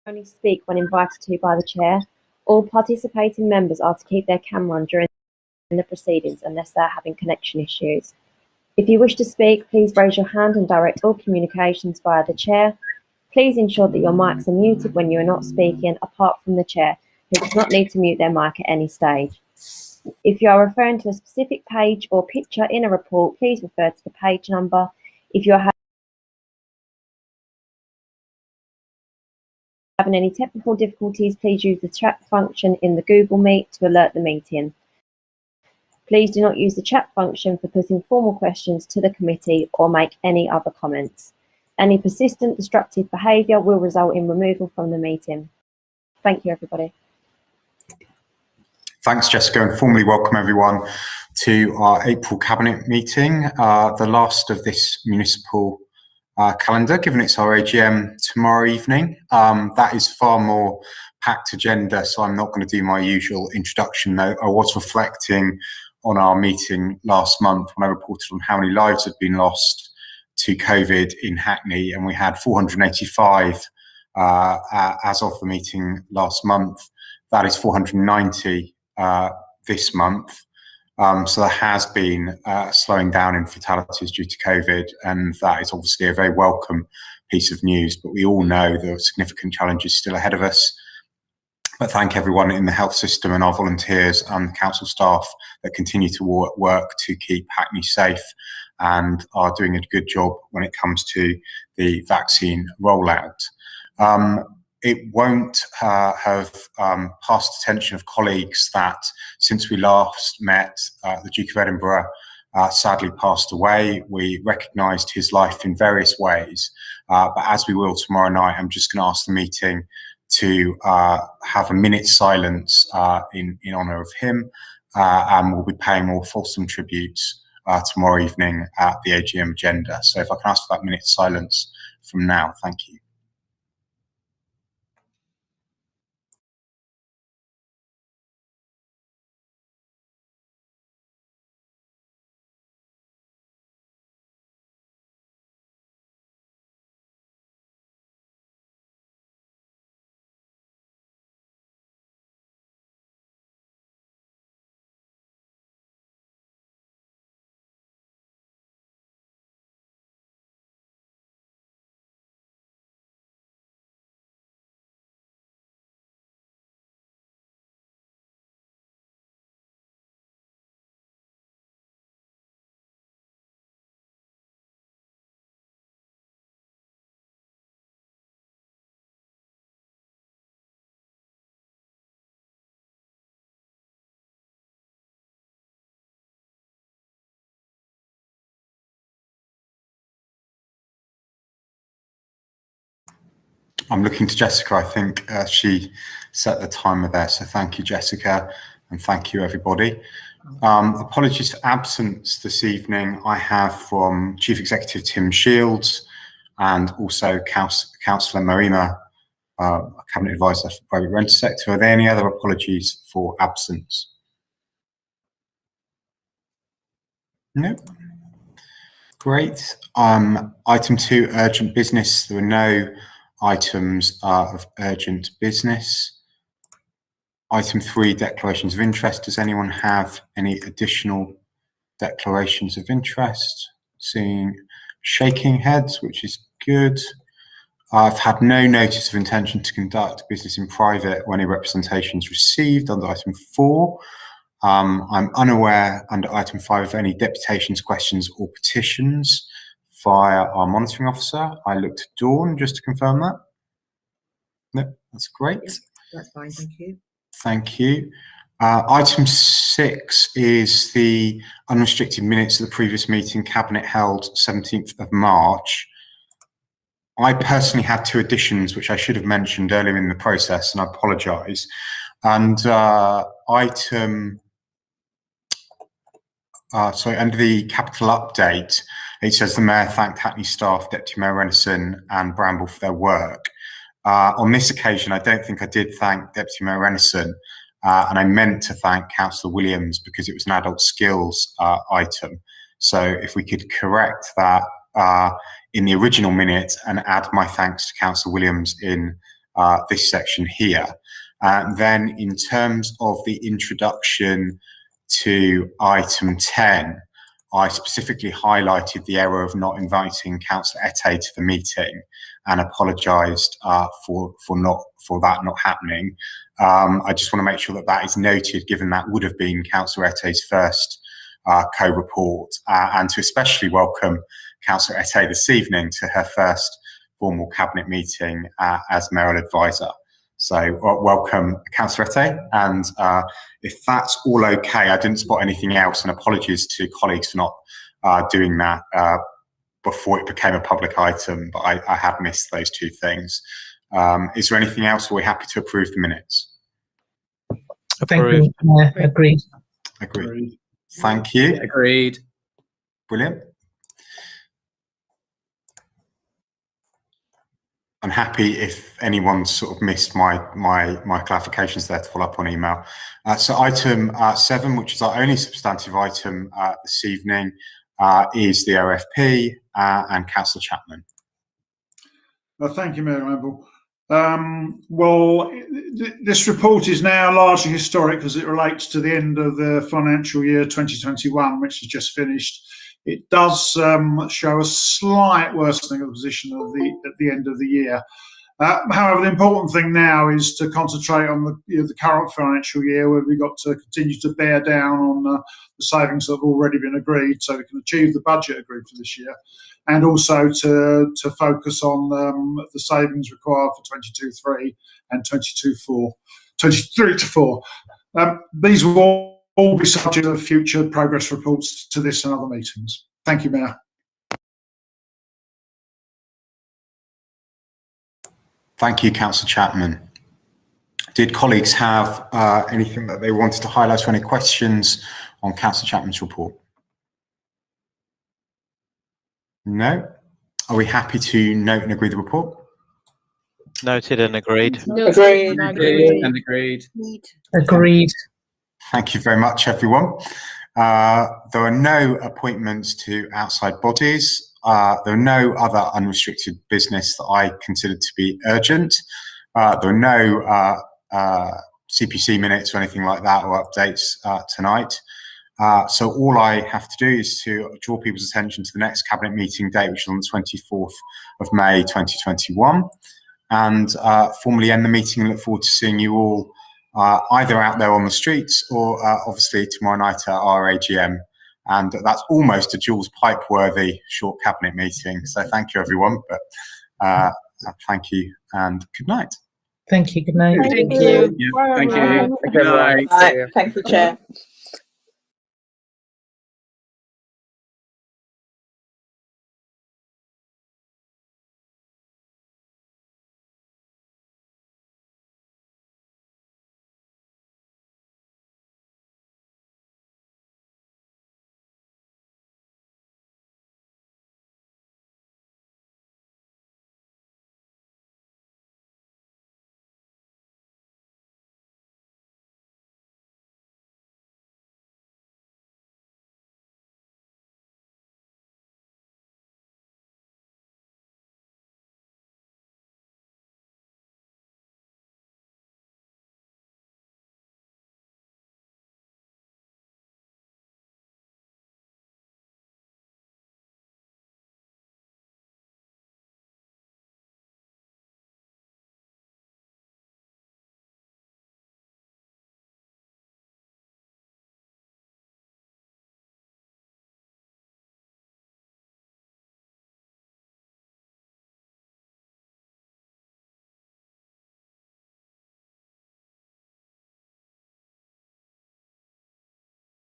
Only speak when invited to by the chair. All participating members are to keep their camera on during the proceedings unless they are having connection issues. If you wish to speak, please raise your hand and direct all communications via the chair. Please ensure that your mics are muted when you are not speaking, apart from the chair, who does not need to mute their mic at any stage. If you are referring to a specific page or picture in a report, please refer to the page number. If you are having any technical difficulties, please use the chat function in the Google Meet to alert the meeting. Please do not use the chat function for putting formal questions to the committee or make any other comments. Any persistent destructive behaviour will result in removal from the meeting. Thank you, everybody. Thanks, Jessica, and formally welcome everyone to our April Cabinet meeting, the last of this municipal calendar, given it's our AGM tomorrow evening. That is far more packed agenda, so I'm not going to do my usual introduction, though. I was reflecting on our meeting last month when I reported on how many lives had been lost to COVID in Hackney, and we had 485 as of the meeting last month. That is 490 this month. So there has been slowing down in fatalities due to COVID, and that is obviously a very welcome piece of news, but we all know there are significant challenges still ahead of us. But thank everyone in the health system and our volunteers and the council staff that continue to work to keep Hackney safe and are doing a good job when it comes to the vaccine rollout. It won't have passed attention of colleagues that since we last met, the Duke of Edinburgh sadly passed away. We recognised his life in various ways, but as we will tomorrow night, I'm just going to ask the meeting to have a minute's silence in honour of him, and we'll be paying more fulsome tributes tomorrow evening at the AGM agenda. So if I can ask for that minute's silence from now, thank you. I'm looking to Jessica. I think she set the timer there. So thank you, Jessica, and thank you, everybody. Apologies for absence this evening. I have from Chief Executive Tim Shields and also Councillor Marima, Cabinet Advisor for the Private Rented Sector. Are there any other apologies for absence? No. Great. Item 2, urgent business. There were no items of urgent business. Item 3, declarations of interest. Does anyone have any additional declarations of interest? Seeing shaking heads, which is good. I've had no notice of intention to conduct business in private when a representation is received under item 4. I'm unaware under item 5 of any deputations, questions or petitions via our monitoring officer. I look to Dawn just to confirm that. No, that's great. Yeah, that's fine, thank you. Thank you. Item 6 is the unrestricted minutes of the previous meeting, Cabinet held 17th of March. I personally had 2 additions, which I should have mentioned earlier in the process, and I apologise. And under the capital update, it says the Mayor thanked Hackney staff, Deputy Mayor Renison and Bramble for their work. On this occasion, I don't think I did thank Deputy Mayor Renison, and I meant to thank Councillor Williams because it was an adult skills item. So if we could correct that in the original minute and add my thanks to Councillor Williams in this section here. Then in terms of the introduction to item 10, I specifically highlighted the error of not inviting Councillor Ette to the meeting and apologised for that not happening. I just want to make sure that that is noted, given that would have been Councillor Ette's first co-report, and to especially welcome Councillor Ette this evening to her first formal Cabinet meeting as Mayoral Advisor. So welcome, Councillor Ette, and if that's all okay, I didn't spot anything else, and apologies to colleagues for not doing that before it became a public item, but I had missed those two things. Is there anything else, or are we happy to approve the minutes? Thank you. Agreed. Agreed. Thank you. Agreed. Brilliant. I'm happy if anyone's sort of missed my clarifications there to follow up on email. So item 7, which is our only substantive item this evening, is the OFP and Councillor Chapman. Thank you, Mayor Ramble. Well, this report is now largely historic because it relates to the end of the financial year 2021, which has just finished. It does show a slight worsening of the position at the end of the year. However, the important thing now is to concentrate on the current financial year, where we've got to continue to bear down on the savings that have already been agreed, so we can achieve the budget agreed for this year, and also to focus on the savings required for 22-3 and 22-4, 23-4. These will all be subject to future progress reports to this and other meetings. Thank you, Mayor. Thank you, Councillor Chapman. Did colleagues have anything that they wanted to highlight or any questions on Councillor Chapman's report? No? Are we happy to note and agree the report? Noted and agreed. Agreed. And agreed. Agreed. Thank you very much, everyone. There are no appointments to outside bodies. There are no other unrestricted business that I consider to be urgent. There are no CPC minutes or anything like that or updates tonight. So all I have to do is to draw people's attention to the next Cabinet meeting date, which is on the 24th of May 2021, and formally end the meeting and look forward to seeing you all either out there on the streets or obviously tomorrow night at our AGM. And that's almost a Jules Pipe-worthy short Cabinet meeting. So thank you, everyone. But thank you and good night. Thank you. Good night. Thank you. Yeah, thank you. Good night. Thank you, Chair.